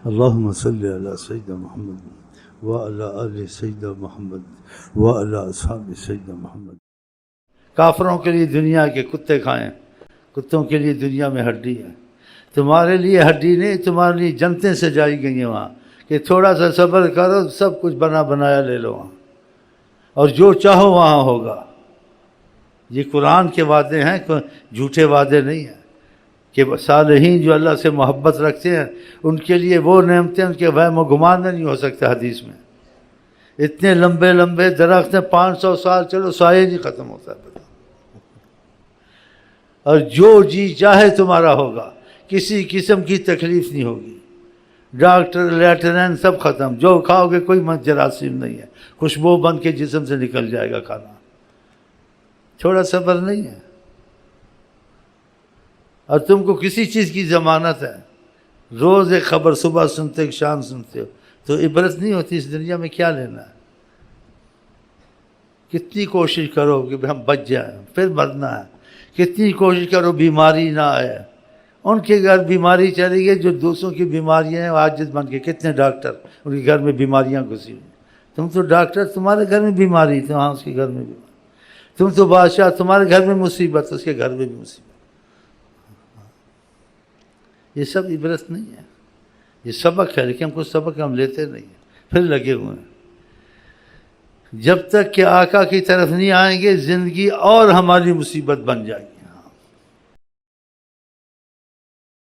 اللہم صلی علی سیدنا محمد وعلی آل سیدنا محمد وعلی اصحاب سیدنا محمد۔ کافروں کے لیے دنیا کے کتے کھائیں، کتوں کے لیے دنیا میں ہڈی ہے، تمہارے لیے ہڈی نہیں، تمہارے لیے جنتیں سجائی گئی ہیں وہاں کہ تھوڑا سا صبر کرو، سب کچھ بنا بنایا لے لو وہاں، اور جو چاہو وہاں ہوگا۔ یہ قرآن کے وعدے ہیں، جھوٹے وعدے نہیں ہیں، کہ صالحین جو اللہ سے محبت رکھتے ہیں ان کے لیے وہ نعمتیں ان کے وہم و گمان میں نہیں ہو سکتا۔ حدیث میں اتنے لمبے لمبے درخت ہیں، 500 سال چلو سایہ نہیں ختم ہوتا ہے، اور جو جی چاہے تمہارا ہوگا، کسی قسم کی تکلیف نہیں ہوگی، ڈاکٹر لیٹرین سب ختم، جو کھاؤ گے کوئی جراثیم نہیں ہے، خوشبو بن کے جسم سے نکل جائے گا کھانا۔ تھوڑا صبر نہیں ہے، اور تم کو کسی چیز کی ضمانت ہے؟ روز ایک خبر صبح سنتے ایک شام سنتے ہو، تو عبرت نہیں ہوتی اس دنیا میں، کیا لینا ہے؟ کتنی کوشش کرو کہ ہم بچ جائیں، پھر مرنا ہے، کتنی کوشش کرو بیماری نہ آئے۔ ان کے گھر بیماری چلی گئی جو دوسروں کی بیماریاں ہیں، عاجز بن کے کتنے ڈاکٹر ان کے گھر میں بیماریاں گھسی ہوئی۔ تم تو ڈاکٹر، تمہارے گھر میں بیماری تو ہاں اس کے گھر میں بیماری، تم تو بادشاہ، تمہارے گھر میں مصیبت اس کے گھر میں بھی مصیبت۔ یہ سب عبرت نہیں ہے، یہ سبق ہے، لیکن ہم کو سبق ہم لیتے نہیں ہیں، پھر لگے ہوئے ہیں۔ جب تک کہ آقا کی طرف نہیں آئیں گے زندگی اور ہماری مصیبت بن جائے گی۔